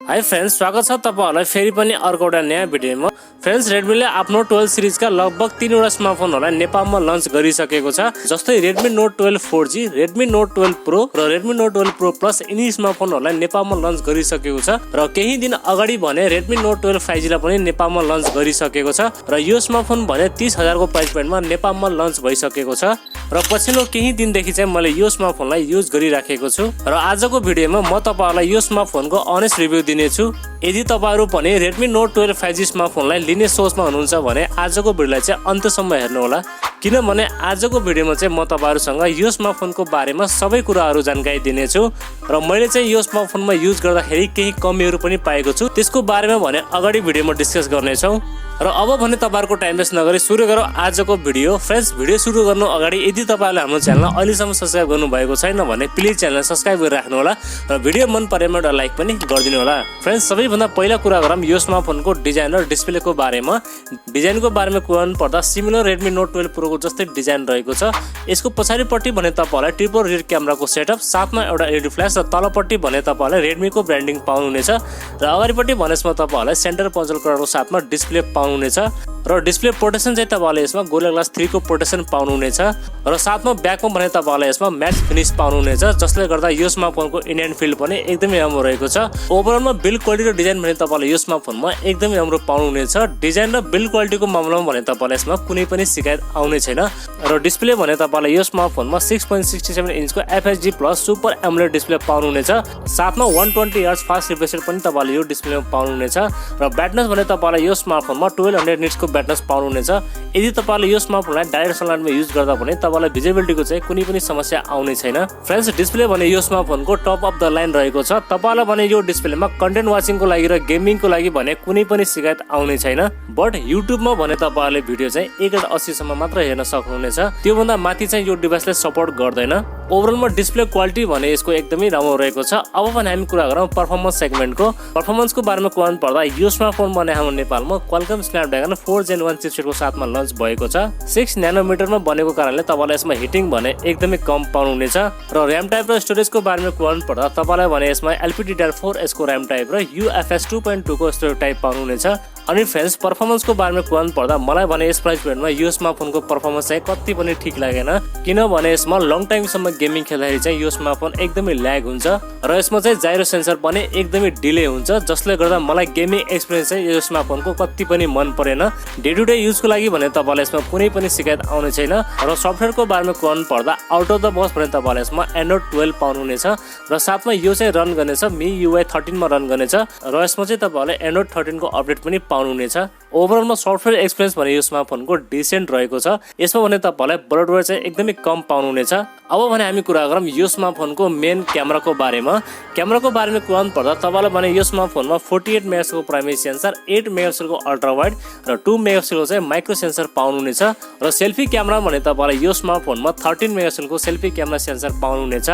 Hi friends, स्वागत छ तपाईहरुलाई फेरि पनि अर्को एउटा नयाँ भिडियोमा। फ्रेंड्स, Redmi ले आफ्नो 12 सिरिजका लगभग 3 वटा स्मार्टफोनहरुलाई नेपालमा लन्च गरिसकेको छ। जस्तै Redmi Note 12 4G, Redmi Note 12 Pro र Redmi Note 12 Pro Plus यिनी स्मार्टफोनहरुलाई नेपालमा लन्च गरिसकेको छ र केही दिन अगाडि भने Redmi Note 12 5G लाई पनि नेपालमा लन्च गरिसकेको छ र यो स्मार्टफोन भने 30,000 को प्राइस पोइन्टमा नेपालमा लन्च भइसकेको छ र पछिल्लो केही दिनदेखि चाहिँ मैले यो स्मार्टफोनलाई युज गरिराखेको छु र आजको भिडियोमा म तपाईहरुलाई यो स्मार्टफोनको अनेस्ट रिभ्यू दिनेछु। यदि तपाईहरु पनि Redmi Note 12 5G स्मार्टफोनलाई लिने सोचमा हुनुहुन्छ भने आजको भिडियोलाई चाहिँ अन्त्यसम्म हेर्नु होला, किनभने आजको भिडियोमा चाहिँ म तपाईहरुसँग यो स्मार्टफोनको बारेमा सबै कुराहरु जानकारी दिनेछु र मैले चाहिँ यो स्मार्टफोनमा युज गर्दाखेरि केही कमीहरु पनि पाएको छु, त्यसको बारेमा भने अगाडि भिडियोमा डिस्कस गर्नेछौं। र अब भने तपाईहरुको टाइम वेस्ट नगरी सुरु गरौँ आजको भिडियो। फ्रेन्ड्स, भिडियो सुरु गर्नु अगाडि यदि तपाईहरुले हाम्रो च्यानललाई अहिलेसम्म सब्स्क्राइब गर्नु भएको छैन भने प्लिज च्यानललाई सब्स्क्राइब गरिराख्नु होला र भिडियो मन परेमा एउटा लाइक पनि गरिदिनु होला। फ्रेन्ड्स, सबैभन्दा पहिला कुरा गरौँ यो स्मार्टफोनको डिजाइन र डिस्प्लेको बारेमा। डिजाइनको बारेमा कुरा पर्दा सिमिलर Redmi Note 12 Pro को जस्तै डिजाइन रहेको छ। यसको पछाडिपट्टि भने तपाईहरुलाई ट्रिपल रियर क्यामेराको सेटअप, साथमा एउटा एलईडी फ्ल्याश र तलपट्टि भने तपाईहरुलाई Redmi को ब्रान्डिङ पाउनुहुनेछ र अगाडिपट्टि भने यसमा तपाईहरुलाई सेन्टर पन्चल कलरको साथमा डिस्प्ले पाउनुहुनेछ र डिस्प्ले प्रोटेक्सन चाहिँ तपाईहरुले यसमा गोरिल्ला ग्लास 3 को प्रोटेक्सन पाउनुहुनेछ र साथमा ब्याकमा भने तपाईहरुले यसमा म्याट फिनिश पाउनुहुनेछ, जसले गर्दा यो स्मार्टफोनको इन ह्यान्ड फिल पनि एकदमै राम्रो रहेको छ। ओभरअलमा बिल्ड क्वालिटी र डिजाइन भने तपाईहरुले यो स्मार्टफोनमा एकदमै राम्रो पाउनुहुनेछ। डिजाइन र बिल्ड क्वालिटीको मामलामा भने तपाईहरुलाई यसमा कुनै पनि शिकायत आउने छैन र डिस्प्ले भने तपाईहरुले यो स्मार्टफोनमा 6.67 इन्चको FHD plus super AMOLED display पाउनुहुनेछ, साथमा 120 हर्ट्ज फास्ट रिफ्रेश रेट पनि तपाईहरुले यो डिस्प्लेमा पाउनुहुनेछ र ब्याटनेस भने तपाईहरुले यो स्मार्टफोनमा 1200 निट्सको ब्याटनेस पाउनुहुनेछ। यदि तपाईहरुले यो स्मार्टफोनलाई डाइरेक्ट सनलाइटमा युज गर्दा भने तपाईहरुलाई भिजिबिलिटीको चाहिँ कुनै पनि समस्या आउने छैन। फ्रेन्ड्स, डिस्प्ले भने यो स्मार्टफोनको टप अफ द लाइन रहेको छ। तपाईहरुलाई भने यो डिस्प्लेमा कन्टेन्ट वाचिङको लागि र गेमिङको लागि भने कुनै पनि शिकायत आउने छैन। बट युट्युबमा भने तपाईहरुले भिडियो चाहिँ 1080 सम्म मात्र हेर्न सक्नुहुनेछ, त्यो भन्दा माथि चाहिँ यो डिभाइसले सपोर्ट गर्दैन। ओभरअलमा डिस्प्ले क्वालिटी भने यसको एकदमै राम्रो रहेको छ। अब भने हामी कुरा गरौँ पर्फर्मेन्स सेगमेन्टको। पर्फर्मेन्सको बारेमा कुरा पर्दा यो स्मार्टफोन भने हाम्रो नेपालमा क्वालकम स्न्यापड्रागन 4 Gen 1 चिपसेटको साथमा लन्च भएको छ। 6 न्यानोमिटरमा बनेको कारणले तपाईहरुले यसमा हिटिङ भने एकदमै कम पाउनुहुनेछ र र्याम टाइप र स्टोरेजको बारेमा कुरा पर्दा तपाईहरुलाई भने यसमा LPDDR4S को र्याम टाइप र UFS 2.2 को स्टोरेज टाइप पाउनुहुनेछ। अनि फ्रेन्ड्स, पर्फर्मेन्सको बारेमा कुरा पर्दा मलाई भने यस प्राइस पोइन्टमा यो स्मार्टफोनको पर्फर्मेन्स चाहिँ कति पनि ठीक लागेन, किनभने यसमा लङ टाइमसम्म गेमिङ खेल्दाखेरि चाहिँ यो स्मार्टफोन एकदमै ल्याग हुन्छ र यसमा चाहिँ जाइरो सेन्सर पनि एकदमै डिले हुन्छ, जसले गर्दा मलाई गेमिङ एक्सपिरियन्स चाहिँ यो स्मार्टफोनको कति पनि मन परेन। डे टु डे युजको लागि भने तपाईहरुलाई यसमा कुनै पनि शिकायत आउने छैन र सफ्टवेयरको बारेमा कुरा पर्दा आउट अफ द बक्स भने तपाईहरुलाई यसमा Android 12 पाउनुहुनेछ र साथमा यो चाहिँ रन गर्नेछ MIUI 13 मा रन गर्नेछ र यसमा चाहिँ तपाईहरुले Android 13 को अपडेट पनि पाउनुहुनेछ। ओभरअलमा सफ्टवेयर एक्सपिरियन्स भने यो स्मार्टफोनको डिसेन्ट रहेको छ। यसमा भने तपाईहरुलाई ब्लडवेयर चाहिँ एकदमै कम पाउनुहुनेछ। अब भने हामी कुरा गरौँ यो स्मार्टफोनको मेन क्यामेराको बारेमा। क्यामेराको बारेमा कुरा पर्दा तपाईहरुलाई भने यो स्मार्टफोनमा 48 मेगापिक्सलको प्राइमेरी सेन्सर, 8 मेगापिक्सलको अल्ट्रा वाइड र 2 मेगापिक्सलको चाहिँ माइक्रो सेन्सर पाउनुहुनेछ र सेल्फी क्यामेरा भने तपाईहरुलाई यो स्मार्टफोनमा 13 मेगापिक्सलको सेल्फी क्यामेरा सेन्सर पाउनुहुनेछ।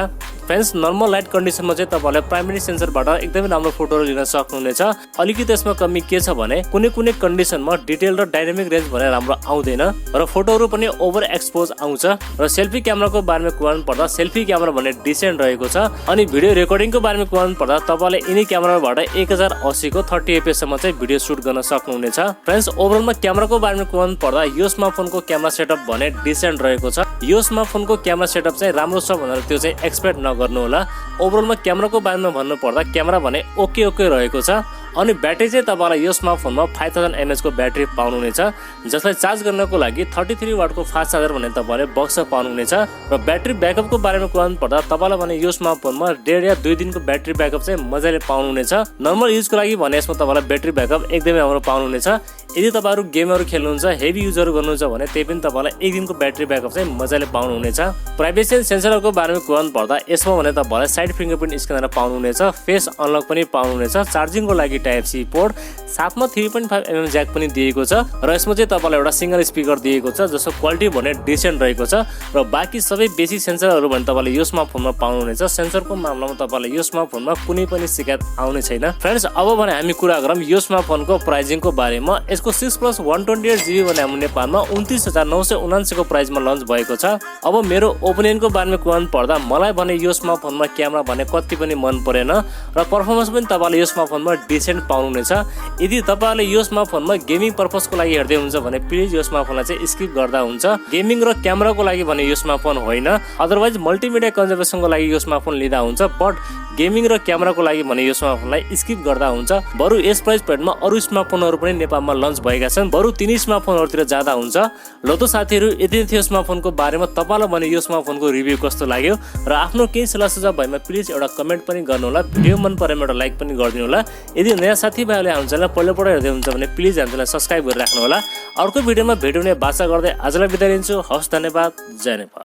फ्रेन्ड्स, नर्मल लाइट कन्डिसनमा चाहिँ तपाईहरुले प्राइमेरी सेन्सरबाट एकदमै राम्रो फोटोहरु लिन सक्नुहुनेछ। अलिकति यसमा कमी के छ भने कुनै कन्डिसनमा डिटेल र डाइनामिक रेन्ज भने राम्रो आउँदैन र फोटोहरु पनि ओभर एक्सपोज आउँछ र सेल्फी क्यामेराको बारेमा कुरा पर्दा सेल्फी क्यामेरा भने डिसेन्ट रहेको छ। अनि भिडियो रेकर्डिङको बारेमा कुरा पर्दा तपाईहरुले यिनी क्यामेराबाट 1080 को 30 fps सम्म चाहिँ भिडियो सुट गर्न सक्नुहुनेछ। फ्रेन्ड्स, ओभरअलमा क्यामेराको बारेमा कुरा पर्दा यो स्मार्टफोनको क्यामेरा सेटअप भने डिसेन्ट रहेको छ। यो स्मार्टफोनको क्यामेरा सेटअप चाहिँ राम्रो छ भनेर त्यो चाहिँ एक्सपेक्ट नगर्नु होला। ओभरअलमा क्यामेराको बारेमा भन्नु पर्दा क्यामेरा भने ओके रहेको छ। अनि ब्याट्री चाहिँ तपाईहरुलाई यो स्मार्टफोनमा 5000 mAh को ब्याट्री पाउनुहुनेछ, जसलाई चार्ज गर्नको लागि 33 वाटको फास्ट चार्जर भने तपाईहरुले बक्स पाउनुहुनेछ र ब्याट्री ब्याकअपको बारेमा कुरा पर्दा तपाईहरुलाई भने यो स्मार्टफोनमा 1.5 या 2 दिनको ब्याट्री ब्याकअप चाहिँ मजाले पाउनुहुनेछ। नर्मल युजको लागि भने यसमा तपाईहरुलाई ब्याट्री ब्याकअप एकदमै राम्रो पाउनुहुनेछ। यदि तपाईहरु गेमहरु खेल्नुहुन्छ, हेभी युजहरु गर्नुहुन्छ भने त्यही पनि तपाईहरुलाई 1 दिनको ब्याट्री ब्याकअप चाहिँ मजाले पाउनुहुनेछ। प्राइभेसी सेन्सरहरुको बारेमा कुरा पर्दा यसमा भने तपाईहरुलाई साइड फिंगरप्रिन्ट स्क्यानर पाउनुहुनेछ, फेस अनलक पनि पाउनुहुनेछ, चार्जिङको लागि टाइप सी पोर्ट, साथमा 3.5 mm ज्याक पनि दिएको छ र यसमा चाहिँ तपाईलाई एउटा सिंगल स्पिकर दिएको छ, जसको क्वालिटी भने डिसेन्ट रहेको छ र बाँकी सबै बेसिक सेन्सरहरु भने तपाईले यो स्मार्टफोनमा पाउनुहुनेछ। सेन्सरको मामलामा तपाईलाई यो स्मार्टफोनमा कुनै पनि शिकायत आउने छैन। फ्रेन्ड्स, अब भने हामी कुरा गरौँ यो स्मार्टफोनको प्राइसिङको बारेमा। यसको यसको 6+ 128GB भने हाम्रो नेपालमा 29,979 को प्राइसमा लन्च भएको छ। अब मेरो ओपिनियनको बारेमा कुरान पर्दा मलाई भने यो स्मार्टफोनमा क्यामेरा भने कति पनि मन परेन र पर्फर्मेन्स पनि तपाईले यो स्मार्टफोनमा डिसेन्ट पाउनुहुनेछ। यदि तपाईले यो स्मार्टफोनमा गेमिङ पर्पसको लागि हेर्दै हुनुहुन्छ भने प्लिज यो स्मार्टफोनलाई चाहिँ स्किप गर्दा हुन्छ। गेमिङ र क्यामेराको लागि भने यो स्मार्टफोन होइन, अदरवाइज मल्टिमिडिया कन्जर्भेसनको लागि यो स्मार्टफोन लिँदा हुन्छ, बट गेमिङ र क्यामेराको लागि भने यो स्मार्टफोनलाई स्किप गर्दा हुन्छ। बरु यस प्राइस पॉइन्टमा अरु स्मार्टफोनहरु पनि नेपालमा लन्च भएका छन्, बरु तिनी स्मार्टफोनहरुतिर जाँदा हुन्छ। ल त साथीहरु, यति थियो स्मार्टफोनको बारेमा। तपाईलाई भने यो स्मार्टफोनको रिभ्यू कस्तो लाग्यो र आफ्नो केही सल्लाह सुझाव भएमा प्लिज एउटा कमेन्ट पनि गर्नु होला। भिडियो मन परेमा एउटा लाइक पनि गरिदिनु होला। यदि नयाँ साथीभाइहरुले हाम्रो च्यानल पहिलोपल्ट हेर्दै हुनुहुन्छ भने प्लिज हाम्रो च्यानललाई सब्स्क्राइब गरिराख्नु होला। अर्को भिडियोमा भेट हुने बाचा गर्दै आजलाई बिदा लिन्छु। हवस्, धन्यवाद। जय नेपाल।